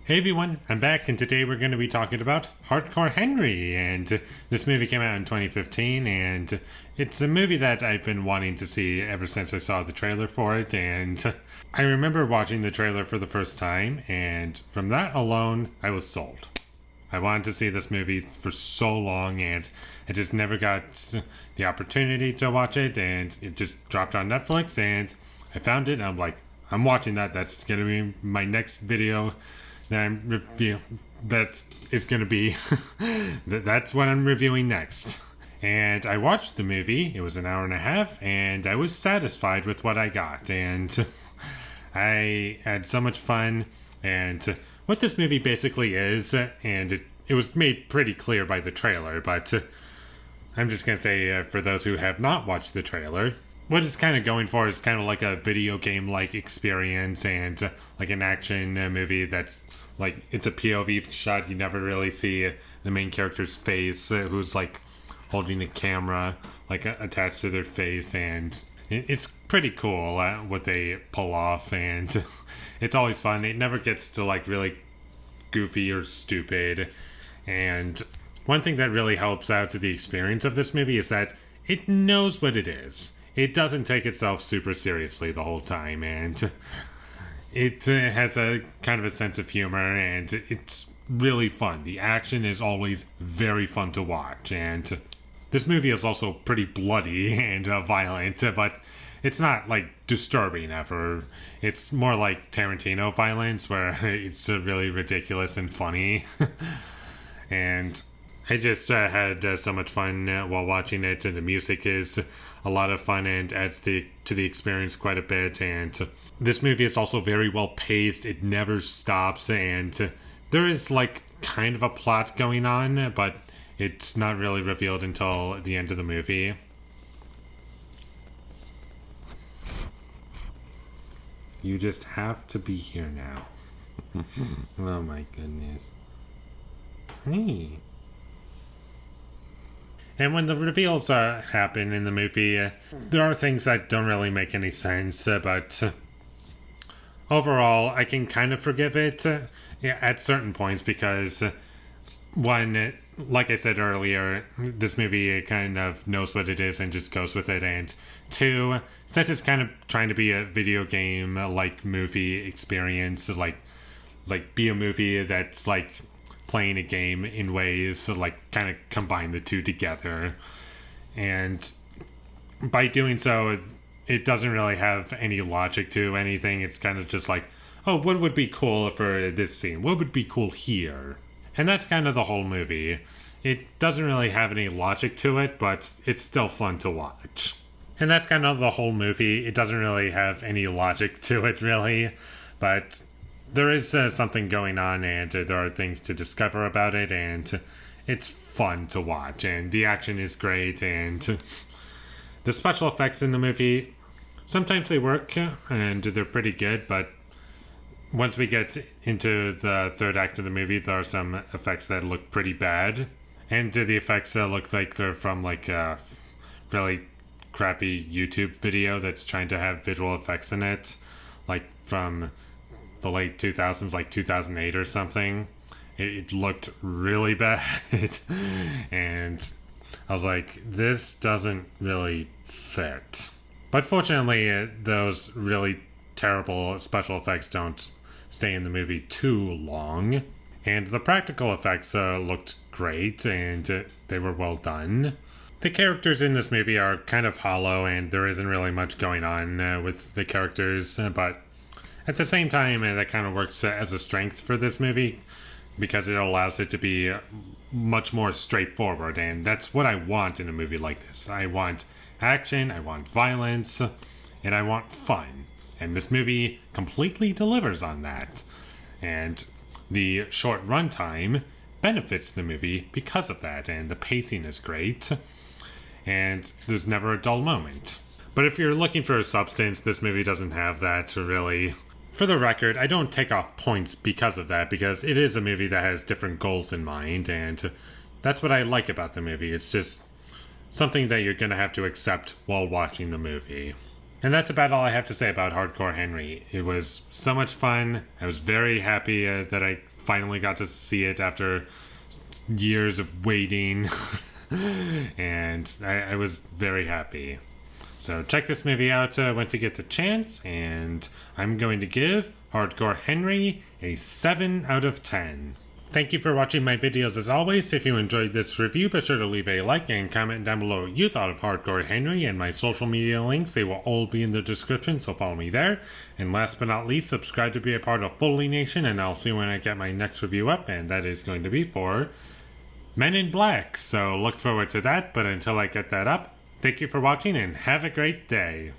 Hey everyone, I'm back and today we're going to be talking about Hardcore Henry, and this movie came out in 2015 and it's a movie that I've been wanting to see ever since I saw the trailer for it. And I remember watching the trailer for the first time, and from that alone I was sold. I wanted to see this movie for so long and I just never got the opportunity to watch it, and it just dropped on Netflix and I found it and I'm like, I'm watching that. That's going to be my next video that I'm review that is going to be that's what I'm reviewing next. And I watched the movie. It was an hour and a half and I was satisfied with what I got, and I had so much fun. And what this movie basically is, and it was made pretty clear by the trailer, but I'm just going to say for those who have not watched the trailer, what it's kind of going for is kind of like a video game like experience, and like an action movie that's like, it's a POV shot. You never really see the main character's face, who's like holding the camera like attached to their face, and it's pretty cool what they pull off, and it's always fun. It never gets to like really goofy or stupid. And one thing that really helps out to the experience of this movie is that it knows what it is. It doesn't take itself super seriously the whole time, and it has a kind of a sense of humor, and it's really fun. The action is always very fun to watch, and this movie is also pretty bloody and violent, but it's not like disturbing ever. It's more like Tarantino violence, where it's really ridiculous and funny. And I just had so much fun while watching it, and the music is a lot of fun and adds to the experience quite a bit. And this movie is also very well paced. It never stops, and there is like kind of a plot going on, but it's not really revealed until the end of the movie. You just have to be here now. Oh my goodness. Hey. And when the reveals happen in the movie, there are things that don't really make any sense, but overall, I can kind of forgive it at certain points, because one, like I said earlier, this movie kind of knows what it is and just goes with it, and two, since it's kind of trying to be a video game like movie experience, like be a movie that's like playing a game in ways to like kind of combine the two together. And by doing so, it doesn't really have any logic to anything. It's kind of just like, oh, what would be cool for this scene? What would be cool here? And that's kind of the whole movie. It doesn't really have any logic to it, but it's still fun to watch. And that's kind of the whole movie. It doesn't really have any logic to it, really, but there is something going on, and there are things to discover about it, and it's fun to watch, and the action is great, and the special effects in the movie, sometimes they work and they're pretty good, but once we get into the third act of the movie, there are some effects that look pretty bad, and the effects look like they're from like a really crappy YouTube video that's trying to have visual effects in it, like from the late 2000s, like 2008 or something. It looked really bad. And I was like, this doesn't really fit. But fortunately, those really terrible special effects don't stay in the movie too long. And the practical effects looked great, and they were well done. The characters in this movie are kind of hollow, and there isn't really much going on with the characters, but at the same time, that kind of works as a strength for this movie, because it allows it to be much more straightforward, and that's what I want in a movie like this. I want action, I want violence, and I want fun. And this movie completely delivers on that. And the short runtime benefits the movie because of that, and the pacing is great, and there's never a dull moment. But if you're looking for a substance, this movie doesn't have that, really. For the record, I don't take off points because of that, because it is a movie that has different goals in mind, and that's what I like about the movie. It's just something that you're going to have to accept while watching the movie. And that's about all I have to say about Hardcore Henry. It was so much fun. I was very happy that I finally got to see it after years of waiting. And I was very happy. So check this movie out once you get the chance, and I'm going to give Hardcore Henry a 7 out of 10. Thank you for watching my videos as always. If you enjoyed this review, be sure to leave a like and comment down below what you thought of Hardcore Henry, and my social media links, they will all be in the description, so follow me there. And last but not least, subscribe to be a part of Foley Nation, and I'll see you when I get my next review up, and that is going to be for Men in Black. So look forward to that, but until I get that up, thank you for watching and have a great day.